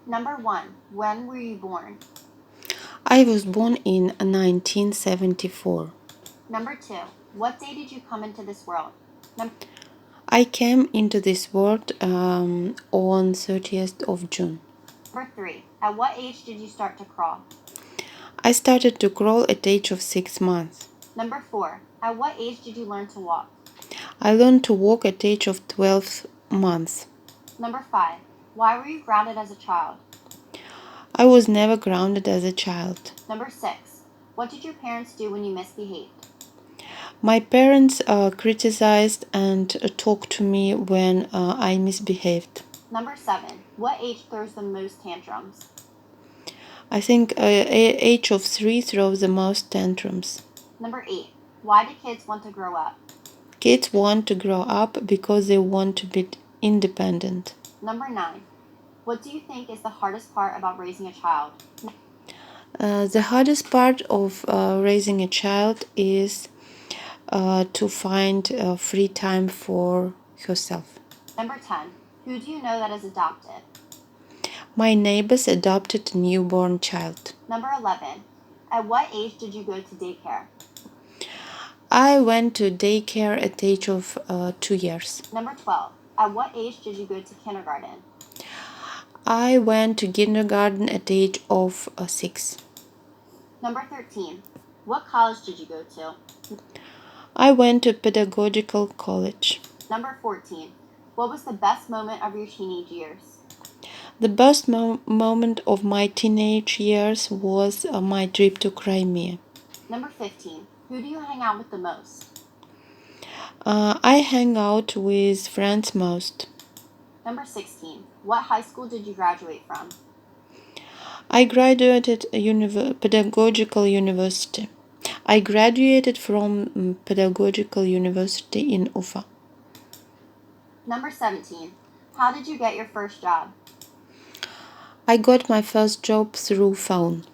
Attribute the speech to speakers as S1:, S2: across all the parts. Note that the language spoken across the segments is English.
S1: Number 1. When were you born?
S2: I was born in 1974.
S1: Number 2. What day did you come into this world?
S2: I came into this world on 30th of June.
S1: Number 3. At what age did you start to crawl?
S2: I started to crawl at the age of 6 months.
S1: Number 4. At what age did you learn to walk?
S2: I learned to walk at the age of 12 months.
S1: Number 5. Why were you grounded as a child?
S2: I was never grounded as a child.
S1: Number 6. What did your parents do when you misbehaved?
S2: My parents criticized and talked to me when I misbehaved.
S1: Number 7. What age throws the most tantrums?
S2: I think age of 3 throws the most tantrums.
S1: Number 8. Why do kids want to grow up?
S2: Kids want to grow up because they want to be independent.
S1: Number 9. What do you think is the hardest part about raising a child?
S2: The hardest part of raising a child is to find free time for herself.
S1: Number 10. Who do you know that is adopted?
S2: My neighbors adopted a newborn child.
S1: Number 11. At what age did you go to daycare?
S2: I went to daycare at the age of 2 years.
S1: Number 12. At what age did you go to kindergarten?
S2: I went to kindergarten at the age of 6.
S1: Number 13. What college did you go to?
S2: I went to pedagogical college.
S1: Number 14. What was the best moment of your teenage years?
S2: The best moment of my teenage years was my trip to Crimea.
S1: Number 15. Who do you hang out with the most?
S2: I hang out with friends most.
S1: Number 16. What high school did you graduate from?
S2: I graduated pedagogical university. I graduated from pedagogical university in Ufa.
S1: Number 17. How did you get your first job?
S2: I got my first job through phone.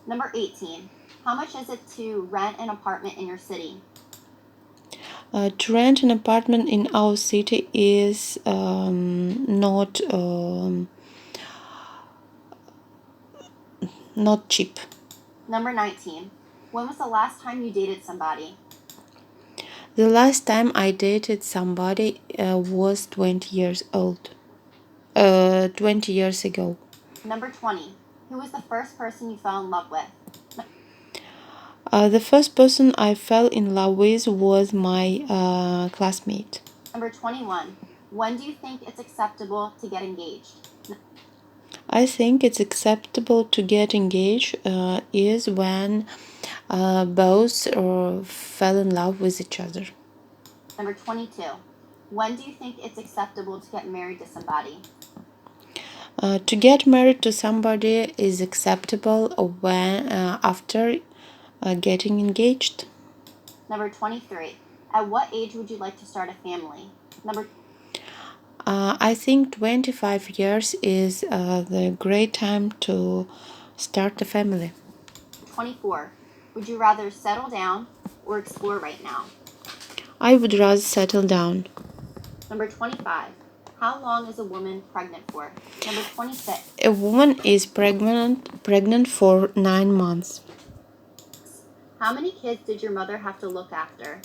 S1: Number 18. How much is it to rent an apartment in your city?
S2: To rent an apartment in our city is not cheap.
S1: Number 19. When was the last time you dated somebody?
S2: The last time I dated somebody was 20 years old. 20 years ago.
S1: Number 20. Who was the first person you fell in love with?
S2: The first person I fell in love with was my classmate.
S1: Number 21. When do you think it's acceptable to get engaged?
S2: I think it's acceptable to get engaged is when both fell in love with each other.
S1: Number 22. When do you think it's acceptable to get married to somebody?
S2: To get married to somebody is acceptable when after getting engaged.
S1: Number 23. At what age would you like to start a family?
S2: I think 25 years is the great time to start a family.
S1: 24. Would you rather settle down or explore right now?
S2: I would rather settle down.
S1: Number 25. How long is a woman pregnant for? Number 26.
S2: A woman is pregnant for 9 months.
S1: How many kids did your mother have to look after?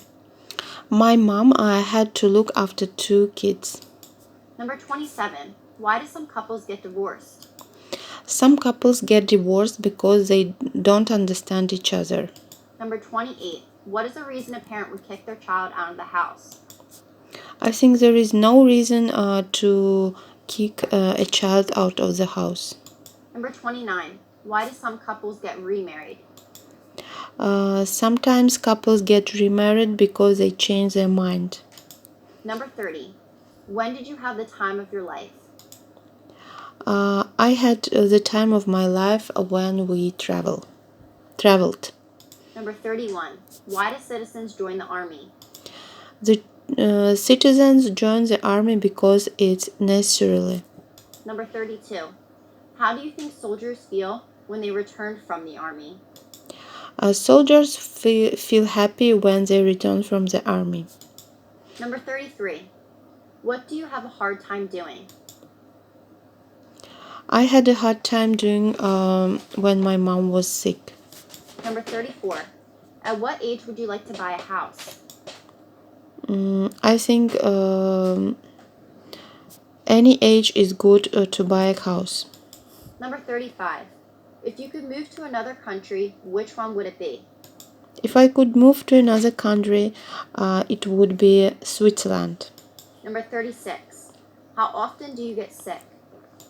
S2: My mom had to look after 2 kids.
S1: Number 27. Why do some couples get divorced?
S2: Some couples get divorced because they don't understand each other.
S1: Number 28. What is a reason a parent would kick their child out of the house?
S2: I think there is no reason to kick a child out of the house.
S1: Number 29. Why do some couples get remarried?
S2: Sometimes couples get remarried because they change their mind.
S1: Number 30. When did you have the time of your life?
S2: I had the time of my life when we traveled.
S1: Number 31. Why do citizens join the army?
S2: The citizens join the army because it's necessary.
S1: Number 32. How do you think soldiers feel when they return from the army?
S2: Soldiers feel happy when they return from the army.
S1: Number 33. What do you have a hard time doing?
S2: I had a hard time doing when my mom was sick.
S1: Number 34. At what age would you like to buy a house?
S2: I think any age is good to buy a house.
S1: Number 35. If you could move to another country, which one would it be?
S2: If I could move to another country, it would be Switzerland.
S1: Number 36. How often do you get sick?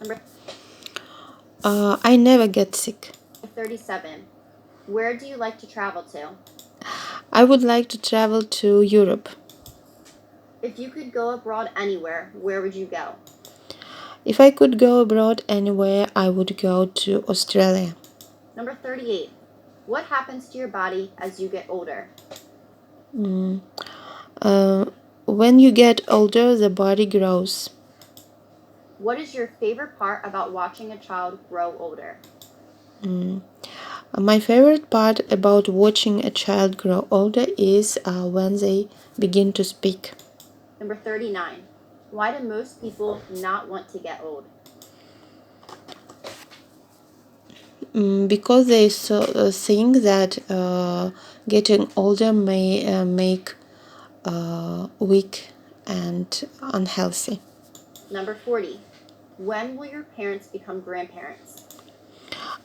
S1: Number
S2: I never get sick.
S1: 37. Where do you like to travel to?
S2: I would like to travel to Europe.
S1: If you could go abroad anywhere, where would you go?
S2: If I could go abroad anywhere, I would go to Australia.
S1: Number 38. What happens to your body as you get older?
S2: When you get older, the body grows.
S1: What is your favorite part about watching a child grow older?
S2: My favorite part about watching a child grow older is when they begin to speak.
S1: Number 39. Why do most people not want to get old?
S2: Because they think that getting older may make weak and unhealthy.
S1: Number 40. When will your parents become grandparents?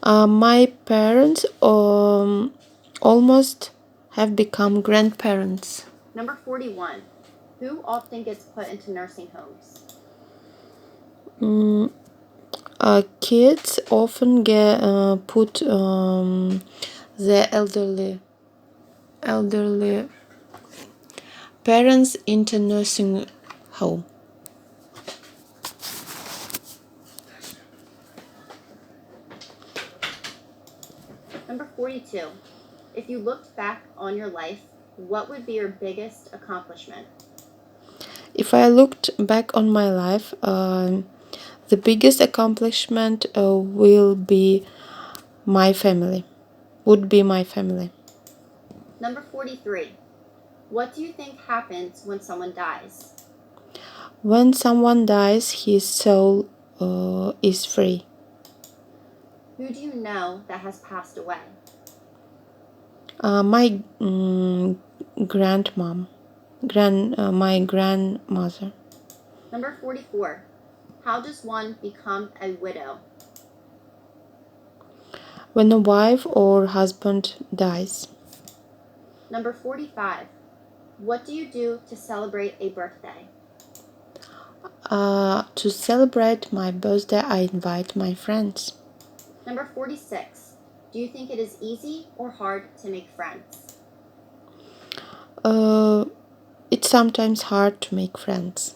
S2: My parents almost have become grandparents.
S1: Number 41. Who often gets put into nursing homes?
S2: Kids often get put the elderly parents into nursing home.
S1: Number 42. If you looked back on your life, what would be your biggest accomplishment?
S2: If I looked back on my life, the biggest accomplishment will be my family. Would be my family.
S1: Number 43. What do you think happens when someone dies?
S2: When someone dies, his soul is free.
S1: Who do you know that has passed away?
S2: My my grandmother.
S1: Number 44. How does one become a widow?
S2: When a wife or husband dies.
S1: Number 45. What do you do to celebrate a birthday?
S2: To celebrate my birthday, I invite my friends.
S1: Number 46. Do you think it is easy or hard to make friends?
S2: It's sometimes hard to make friends.